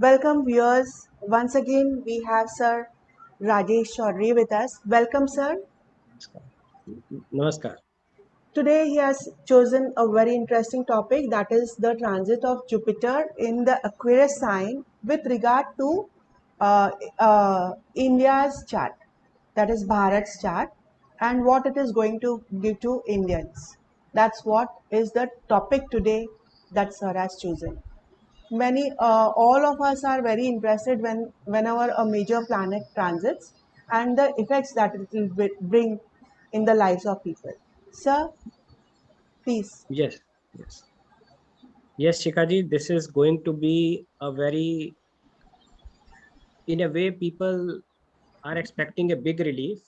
Welcome viewers. Once again, we have Sir Rajesh Chaudhary with us. Welcome, sir. Namaskar. Today, he has chosen a very interesting topic, that is the transit of Jupiter in the Aquarius sign with regard to India's chart, that is Bharat's chart, and what it is going to give to Indians. That's what is the topic today that Sir has chosen. All of us are very interested whenever a major planet transits and the effects that it will bring in the lives of people. Sir, please. Yes, yes, yes, Shikaji. This is going to be a very, in a way, people are expecting a big relief,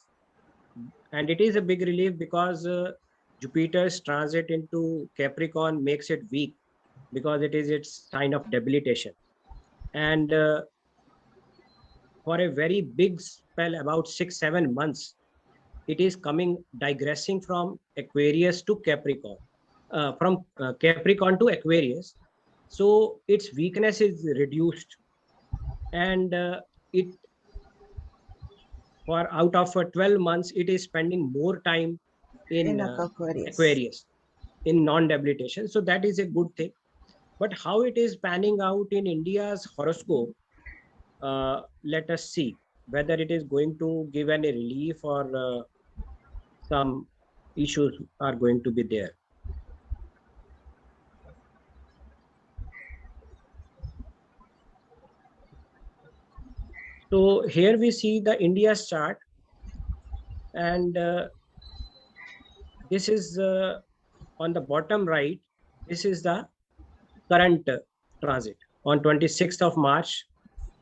and it is a big relief because Jupiter's transit into Capricorn makes it weak because it is its sign of debilitation, and for a very big spell, about 6-7 months, it is coming digressing from Aquarius to Capricorn, from Capricorn to Aquarius. So its weakness is reduced, and it for out of 12 months, it is spending more time in In Aquarius. Aquarius in non-debilitation. So that is a good thing. But how it is panning out in India's horoscope, let us see whether it is going to give any relief or some issues are going to be there. So here we see the India's chart, and this is on the bottom right. This is the current transit on 26th of March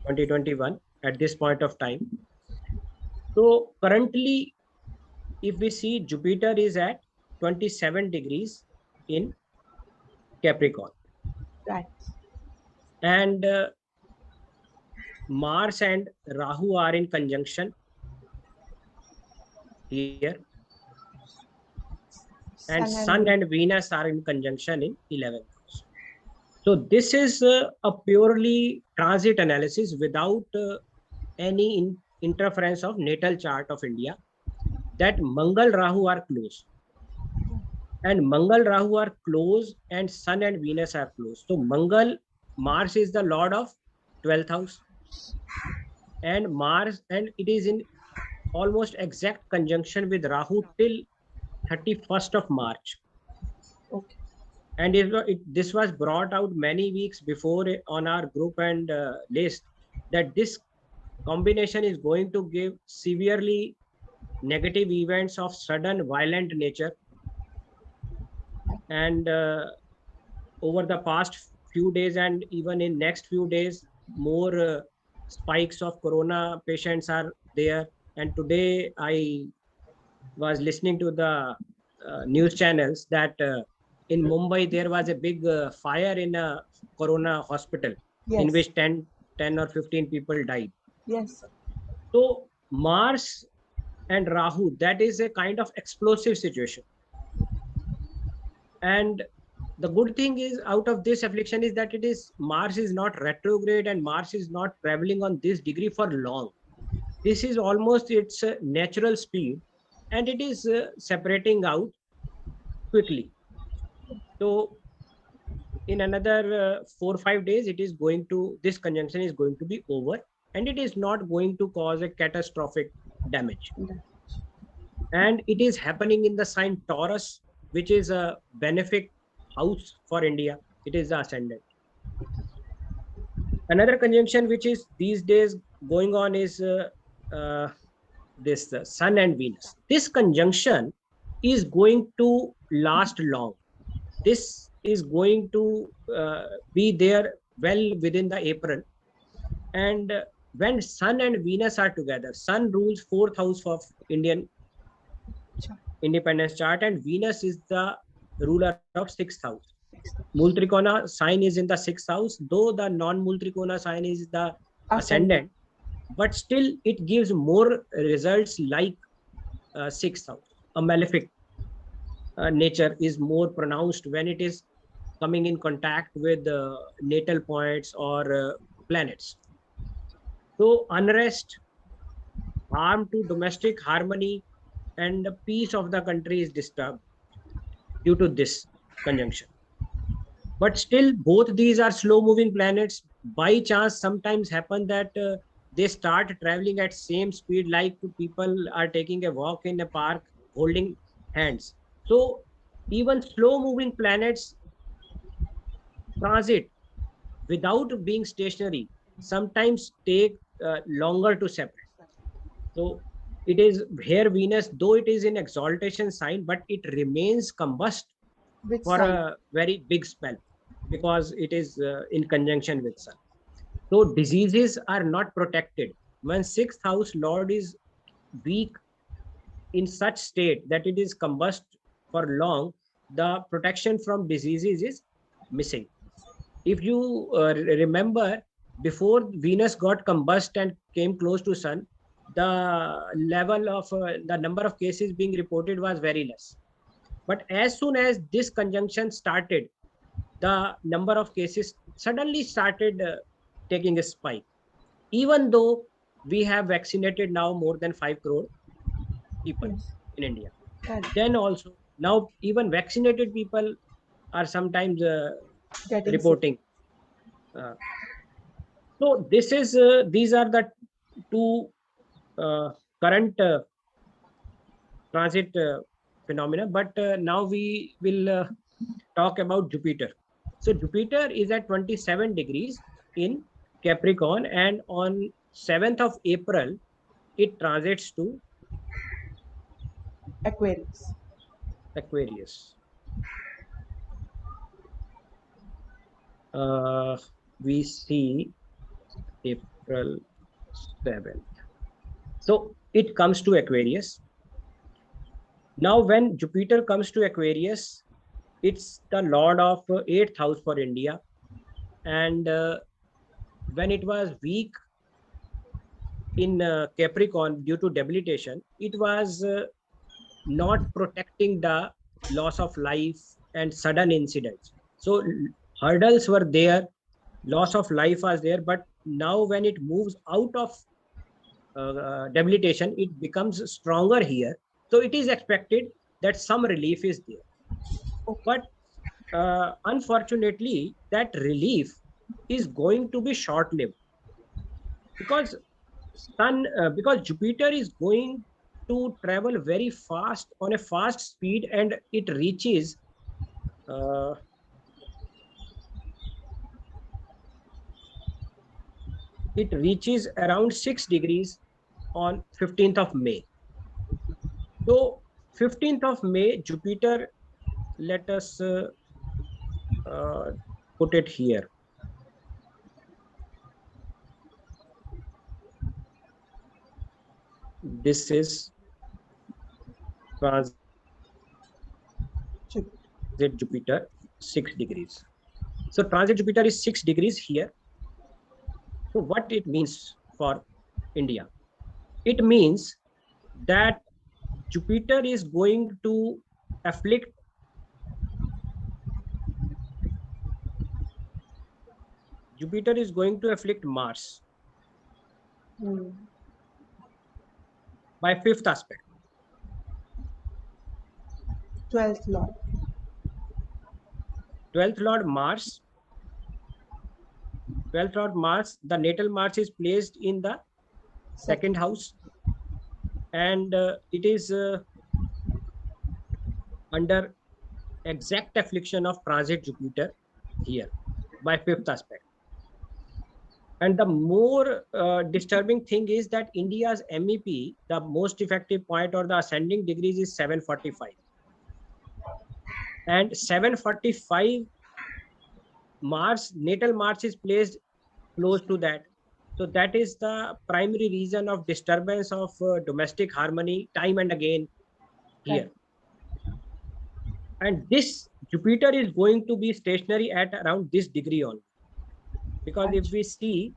2021 at this point of time. So currently, if we see, Jupiter is at 27 degrees in Capricorn, Right. and Mars and Rahu are in conjunction here, and Sun and Venus are in conjunction in 11th house. So this is a purely transit analysis without any interference of natal chart of India, that Mangal Rahu are close, and Mangal Rahu are close, and Sun and Venus are close. So Mars is the lord of 12th house, and it is in almost exact conjunction with Rahu till 31st of March. Okay. And this was brought out many weeks before on our group and list, that this combination is going to give severely negative events of sudden violent nature. And over the past few days and even in next few days, more spikes of corona patients are there. And today I was listening to the news channels that in Mumbai there was a big fire in a corona hospital, in Yes. which 10 or 15 people died. Yes. So Mars and Rahu, that is a kind of explosive situation. And the good thing is out of this affliction is that Mars is not retrograde, and Mars is not traveling on this degree for long. This is almost its natural speed, and it is separating out quickly. So in another 4 or 5 days, this conjunction is going to be over, and it is not going to cause a catastrophic damage. And it is happening in the sign Taurus, which is a benefic house for India. It is the ascendant. Another conjunction which is these days going on is this Sun and Venus. This conjunction is going to last long. This is going to be there well within the April. And when Sun and Venus are together, Sun rules 4th house of Indian independence chart, and Venus is the ruler of 6th house. Multrikona sign is in the 6th house, though the non-Multrikona sign is the ascendant, but still it gives more results like 6th house. A malefic nature is more pronounced when it is coming in contact with natal points or planets. So unrest, harm to domestic harmony, and the peace of the country is disturbed due to this conjunction. But still, both these are slow moving planets. By chance, sometimes happen that they start traveling at same speed, like people are taking a walk in a park holding hands. So even slow moving planets transit without being stationary sometimes take longer to separate. So it is here Venus, though it is in exaltation sign, but it remains combust Which for sign? a very big spell because it is in conjunction with Sun. So diseases are not protected. When sixth house lord is weak in such state that it is combust for long, the protection from diseases is missing. If you remember, before Venus got combust and came close to Sun, the level of the number of cases being reported was very less. But as soon as this conjunction started, the number of cases suddenly started taking a spike. Even though we have vaccinated now more than 5 crore people Yes. in India, Correct. then also now even vaccinated people are sometimes Getting sick. reporting. Uh, so this is these are the two uh, current transit phenomena. But now we will talk about Jupiter. So Jupiter is at 27 degrees in Capricorn, and on 7th of April, it transits to Aquarius. Aquarius. Uh, we see April 7th. So it comes to Aquarius. Now, when Jupiter comes to Aquarius, it's the lord of 8th house for India. And when it was weak in Capricorn due to debilitation, it was not protecting the loss of life and sudden incidents. So hurdles were there, loss of life was there, but now when it moves out of debilitation, it becomes stronger here. So it is expected that some relief is there. Okay. But unfortunately, that relief is going to be short-lived because because Jupiter is going to travel very fast on a fast speed, and uh, it reaches around 6 degrees on 15th of May. So 15th of May, Jupiter, let us uh, put it here. This is transit Jupiter. Jupiter 6 degrees. So transit Jupiter is 6 degrees here. So what it means for India? It means that Jupiter is going to afflict Mars Hmm. by fifth aspect. 12th Lord. 12th Lord Mars, 12th Lord Mars, the natal Mars is placed in the second Second. house, and it is under exact affliction of transit Jupiter here by fifth aspect. And the more disturbing thing is that India's MEP, the most effective point or the ascending degrees is 745. And 745 Mars, natal Mars is placed close to that. So that is the primary reason of disturbance of domestic harmony time and again here. Correct. And this Jupiter is going to be stationary at around this degree only. Because if we see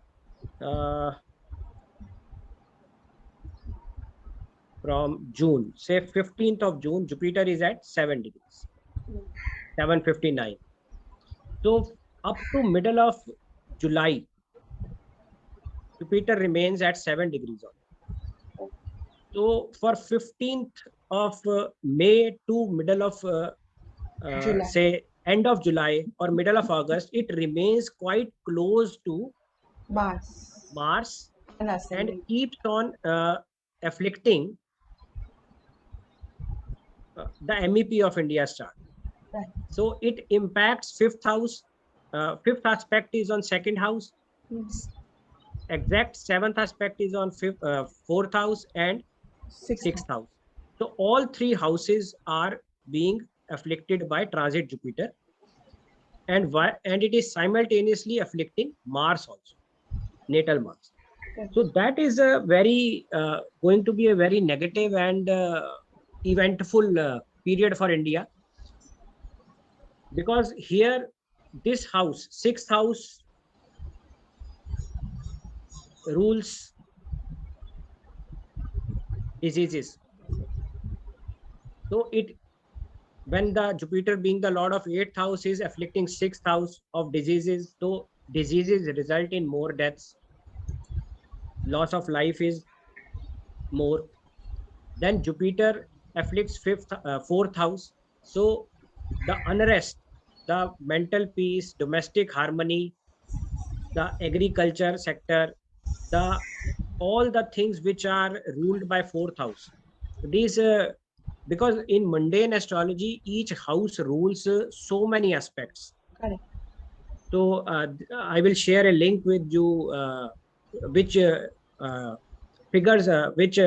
from June, say 15th of June, Jupiter is at 7 degrees, 759. So up to middle of July, Jupiter remains at 7 degrees on. So for 15th of May to middle of July. say end of July or middle of August, it remains quite close to Mars Mars and and ascending. keeps on afflicting the MEP of India's chart. Right. So it impacts fifth house. Fifth aspect is on second house. Exact seventh aspect is on fourth house and Sixth sixth house. house. So all three houses are being afflicted by transit Jupiter, and it is simultaneously afflicting Mars also, natal Mars. Right. So that is a very going to be a very negative and eventful period for India, because here this house, sixth house, rules diseases. So it, when the Jupiter being the lord of eighth house is afflicting sixth house of diseases, so diseases result in more deaths, loss of life is more. Then Jupiter afflicts fourth house. So the unrest, the mental peace, domestic harmony, the agriculture sector, the all the things which are ruled by fourth house. These because in mundane astrology, each house rules so many aspects. Correct. So I will share a link with you, which figures, which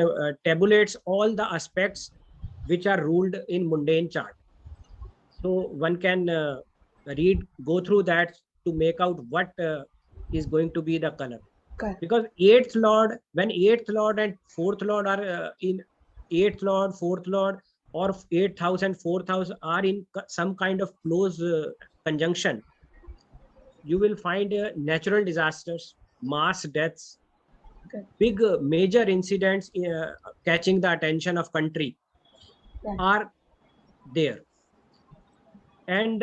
tabulates all the aspects which are ruled in mundane chart. So one can go through that to make out what is going to be the color. Correct. Because eighth lord, when eighth lord and fourth lord are in eighth lord, fourth lord, or eighth house and fourth house are in some kind of close conjunction, you will find natural disasters, mass deaths, Correct. big major incidents catching the attention of country Right. are there. And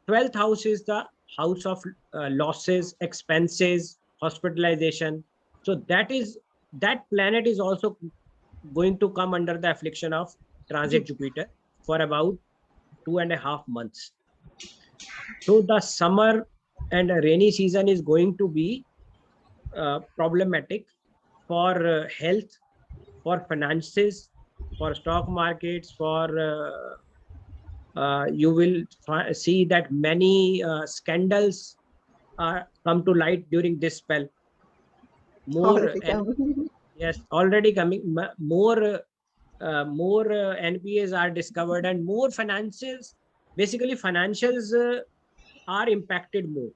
12th house is the house of losses, expenses, hospitalization. So that planet is also going to come under the affliction of transit Jupiter for about 2.5 months. So the summer and rainy season is going to be problematic for health, for finances, for stock markets, for you will see that many scandals are come to light during this spell. More Already and come. yes, already coming. More NPAs are discovered, and more financials. Basically, financials are impacted more,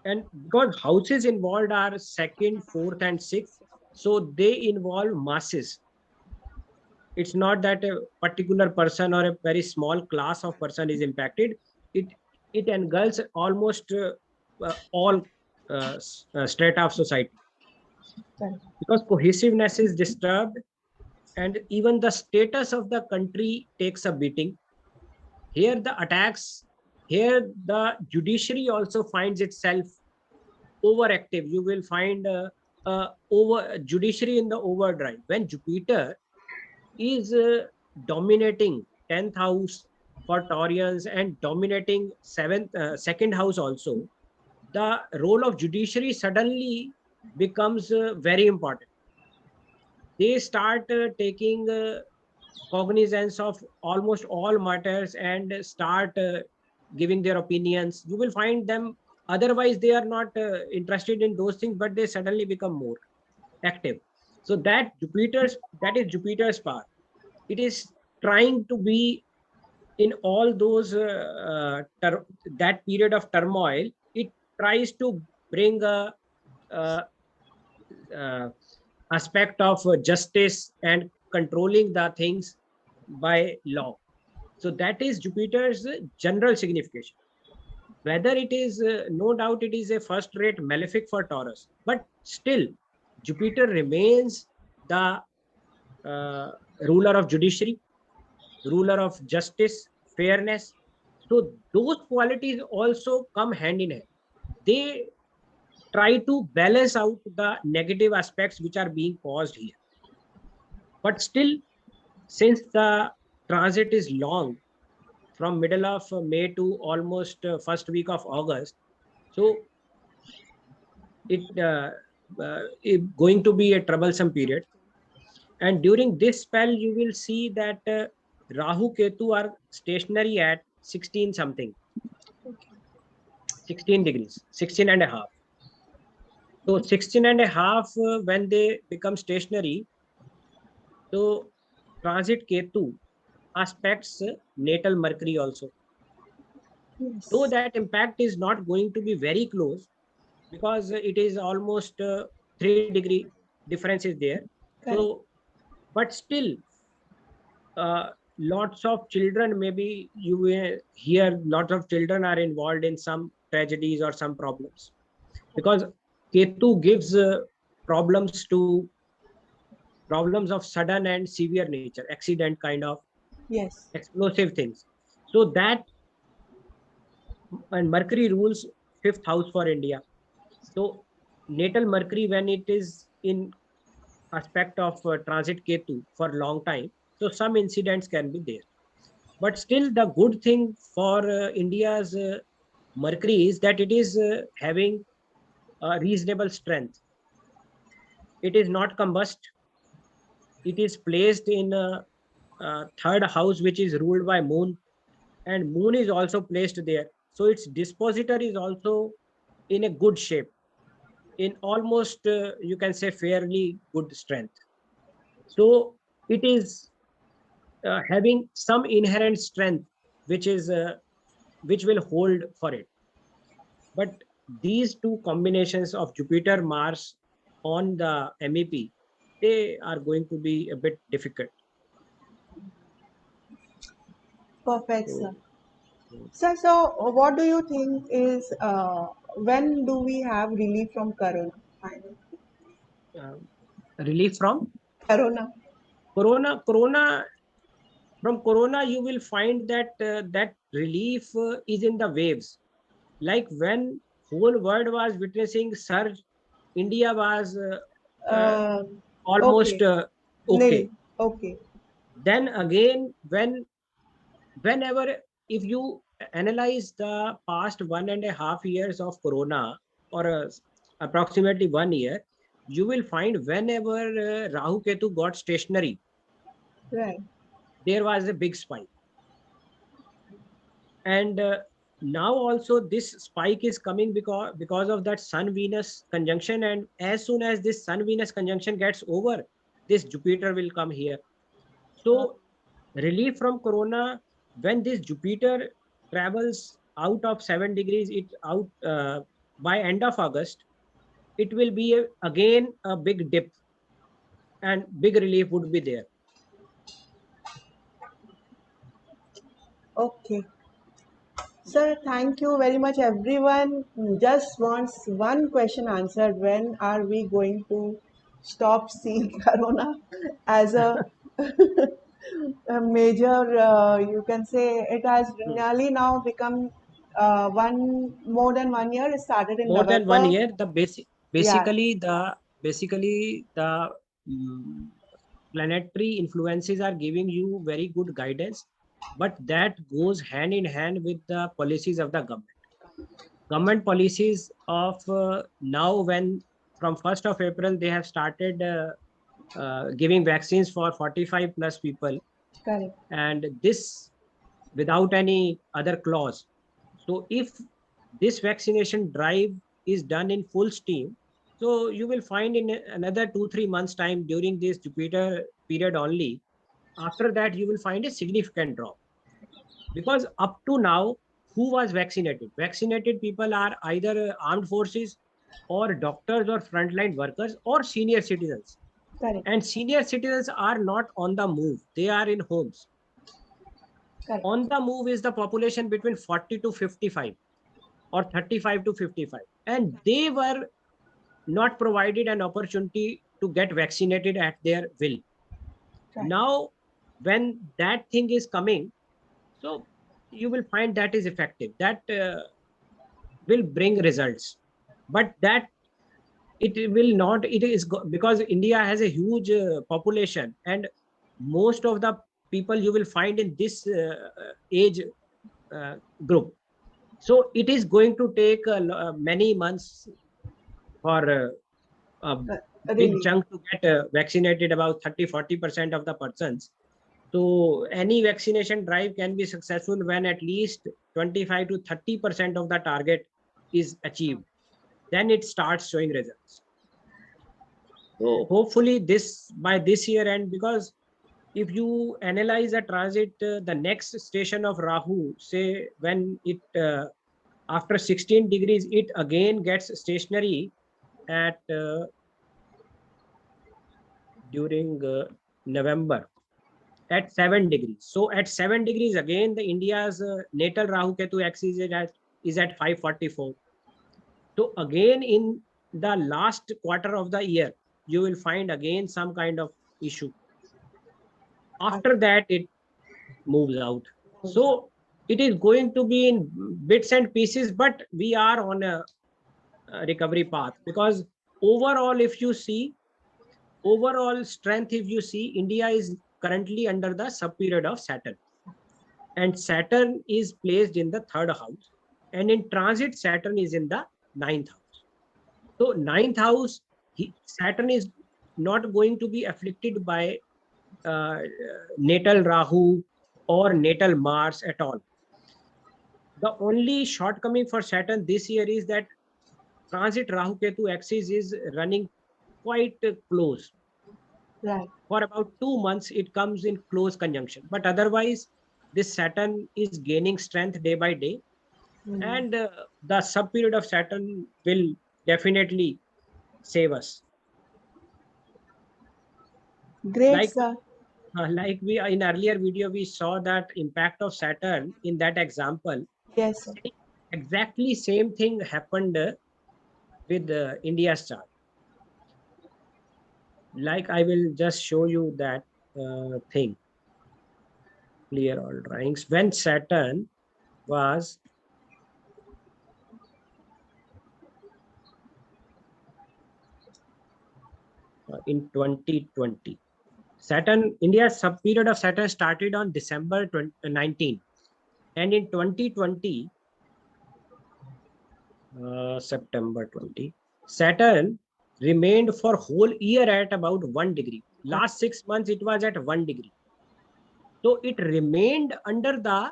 and because houses involved are second, fourth, and sixth, so they involve masses. It's not that a particular person or a very small class of person is impacted. It engulfs almost all strata of society, Correct. because cohesiveness is disturbed and even the status of the country takes a beating. Here the attacks, here the judiciary also finds itself overactive. You will find over judiciary in the overdrive when Jupiter is dominating 10th house for Taurians and dominating second house also. The role of judiciary suddenly becomes very important. They start taking cognizance of almost all matters and start giving their opinions. You will find them, otherwise they are not interested in those things, but they suddenly become more active. So that is Jupiter's power. It is trying to be in all those that period of turmoil. It tries to bring a, uh uh, aspect of justice and controlling the things by law. So that is Jupiter's general signification. Whether it is, no doubt, it is a first-rate malefic for Taurus, but still, Jupiter remains the uh, ruler of judiciary, ruler of justice, fairness. So those qualities also come hand in hand. They try to balance out the negative aspects which are being caused here. But still, since the transit is long, from middle of May to almost first week of August, so it going to be a troublesome period. And during this spell, you will see that Rahu Ketu are stationary at 16 something, 16 degrees, 16 and a half. So 16 and a half, when they become stationary, so transit Ketu aspects natal Mercury also. Though Yes. that impact is not going to be very close, because it is almost 3-degree difference is there. Correct. So, but still, lots of children, maybe you will hear lots of children are involved in some tragedies or some problems, because Ketu gives problems of sudden and severe nature, accident kind of Yes. explosive things. So that, and Mercury rules fifth house for India. So natal Mercury, when it is in aspect of transit Ketu for long time, so some incidents can be there. But still, the good thing for India's Mercury is that it is having a reasonable strength. It is not combust. It is placed in third house, which is ruled by Moon, and Moon is also placed there. So its dispositor is also in a good shape, in almost you can say fairly good strength. So it is having some inherent strength, which will hold for it. But these two combinations of Jupiter Mars on the MEP, they are going to be a bit difficult. Perfect, So, sir. Sir, so what do you think is when do we have relief from Corona? uh, relief from Corona. Corona, from Corona, you will find that that relief is in the waves. Like when whole world was witnessing surge, India was Uh, almost okay. Nil. okay. Okay. Then again, whenever, if you analyze the past 1.5 years of Corona, or approximately 1 year, you will find whenever Rahu Ketu got stationary, Right. there was a big spike. And now also this spike is coming because of that Sun Venus conjunction. And as soon as this Sun Venus conjunction gets over, this Jupiter will come here. So relief from Corona, when this Jupiter travels out of 7 degrees, it out by end of August, it will be again a big dip, and big relief would be there. Okay. Sir, thank you very much. Everyone just wants one question answered. When are we going to stop seeing Corona as a major, you can say it has Hmm. nearly now become more than 1 year. It started in More than one November. year, the basic Yeah, basically the mm, planetary influences are giving you very good guidance, but that goes hand in hand with the policies of the government policies of now, when from 1st of April they have started giving vaccines for 45 plus people, correct. and this without any other clause. So if this vaccination drive is done in full steam, so you will find in another 2-3 months time, during this Jupiter period only, after that you will find a significant drop. Because up to now, who was vaccinated people are either armed forces, or doctors, or frontline workers, or senior citizens. Correct. And senior citizens are not on the move, they are in homes. Correct. On the move is the population between 40 to 55, or 35 to 55, and they were not provided an opportunity to get vaccinated at their will. Right. Now, when that thing is coming, so you will find that is effective, that will bring results. But that it will not, because India has a huge population, and most of the people you will find in this age uh, group. So it is going to take many months for a big Really. chunk to get vaccinated, about 30-40% of the persons. So any vaccination drive can be successful when at least 25 to 30% of the target is achieved. Then it starts showing results. So hopefully this by this year end, because if you analyze the transit, the next station of Rahu, say when it after 16 degrees, it again gets stationary at during November at 7 degrees. So at 7 degrees again, the India's natal Rahu Ketu axis is at 544. So again in the last quarter of the year, you will find again some kind of issue. After that, it moves out. So it is going to be in bits and pieces, but we are on a recovery path, because overall, if you see, overall strength, if you see, India is currently under the sub-period of Saturn. And Saturn is placed in the third house. And in transit, Saturn is in the ninth house. So ninth house, Saturn is not going to be afflicted by uh, natal Rahu or natal Mars at all. The only shortcoming for Saturn this year is that transit Rahu Ketu axis is running quite close. Right. For about 2 months, it comes in close conjunction. But otherwise, this Saturn is gaining strength day by day. Mm. And the sub period of Saturn will definitely save us. Great, Like sir. like we in earlier video, we saw that impact of Saturn in that example. Yes, sir. Exactly same thing happened with India's chart. Like I will just show you that thing. Clear all drawings. When Saturn was in 2020. Saturn, India's sub period of Saturn started on December 19. And in 2020, September 20, Saturn remained for whole year at about 1 degree. Last 6 months, it was at 1 degree. So it remained under the,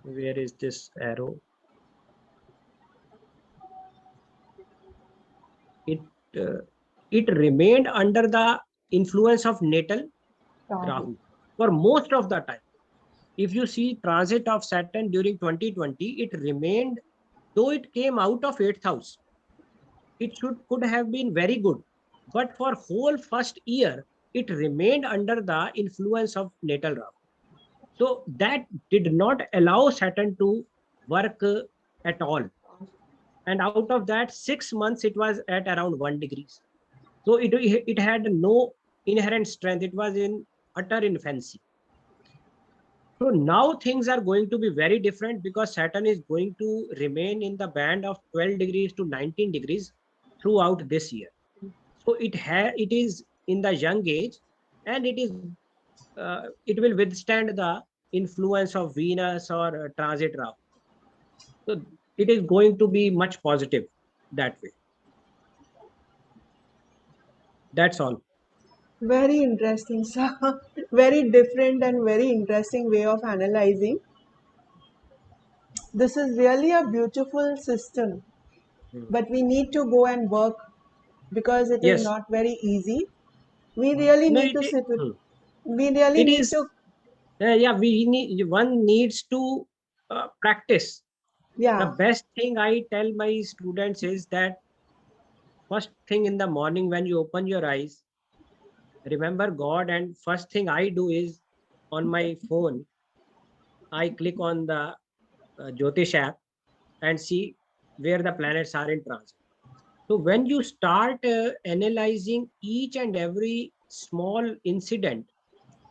where is this arrow? It, uh, it remained under the influence of natal Rahu. Rahu for most of the time. If you see transit of Saturn during 2020, it remained, though it came out of 8th house, it could have been very good. But for whole first year, it remained under the influence of natal Rahu. So that did not allow Saturn to work at all. And out of that, 6 months, it was at around 1 degrees. So it had no inherent strength. It was in utter infancy. So now things are going to be very different, because Saturn is going to remain in the band of 12 degrees to 19 degrees throughout this year. So it is in the young age, and it will withstand the influence of Venus or transit Rahu. So it is going to be much positive that way. That's all. Very interesting, sir. Very different and very interesting way of analyzing. This is really a beautiful system, Hmm. but we need to go and work because it is Yes. not very easy. We really No, need to sit with, hmm. we really It need is. to, Yeah, one needs to practice. The yeah, best thing I tell my students is that first thing in the morning when you open your eyes, remember God, and first thing I do is on my phone, I click on the Jyotish app and see where the planets are in transit. So when you start analyzing each and every small incident,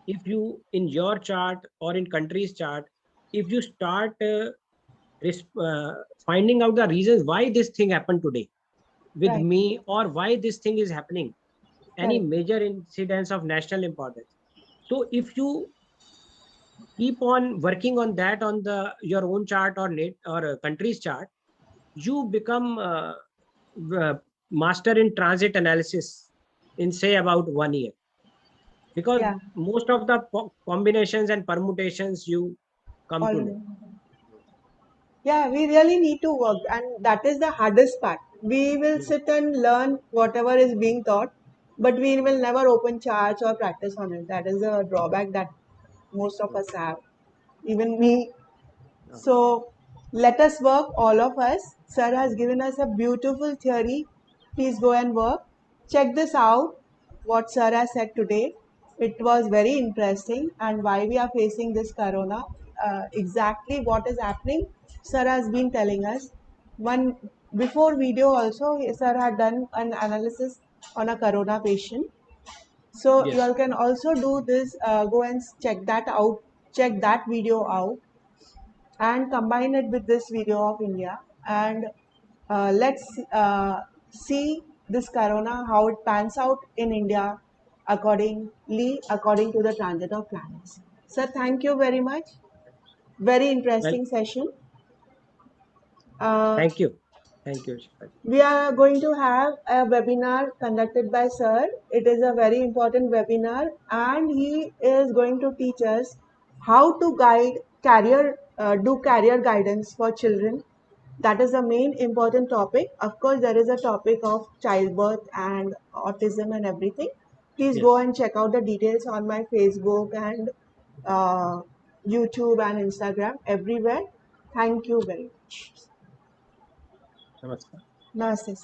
if you in your chart or in country's chart, if you start finding out the reasons why this thing happened today with Right. me, or why this thing is happening, any Correct. major incidents of national importance. So if you keep on working on that on the your own chart or net or a country's chart, you become uh, master in transit analysis in say about 1 year, because Yeah. most of the combinations and permutations you come to know. All. Yeah, we really need to work, and that is the hardest part. We will Yes. sit and learn whatever is being taught, but we will never open charts or practice on it. That is a drawback that most of us have, even me. Uh, So let us work, all of us. Sir has given us a beautiful theory. Please go and work. Check this out, what Sir has said today. It was very interesting, and why we are facing this corona, exactly what is happening. Sir has been telling us. One before video also, Sir had done an analysis on a corona patient. So you yes. all can also do this. Go and check that out. Check that video out and combine it with this video of India, and let's see this corona how it pans out in India according to the transit of planets. Sir, thank you very much. Very Well, interesting session. Uh, thank you. Thank you, Shifaji. we are going to have a webinar conducted by Sir. It is a very important webinar, and he is going to teach us how to do career guidance for children. That is the main important topic. Of course, there is a topic of childbirth and autism and everything. Please go Yes. and check out the details on my Facebook and uh, YouTube and Instagram, everywhere. Thank you very much. Namaskar. Namaste.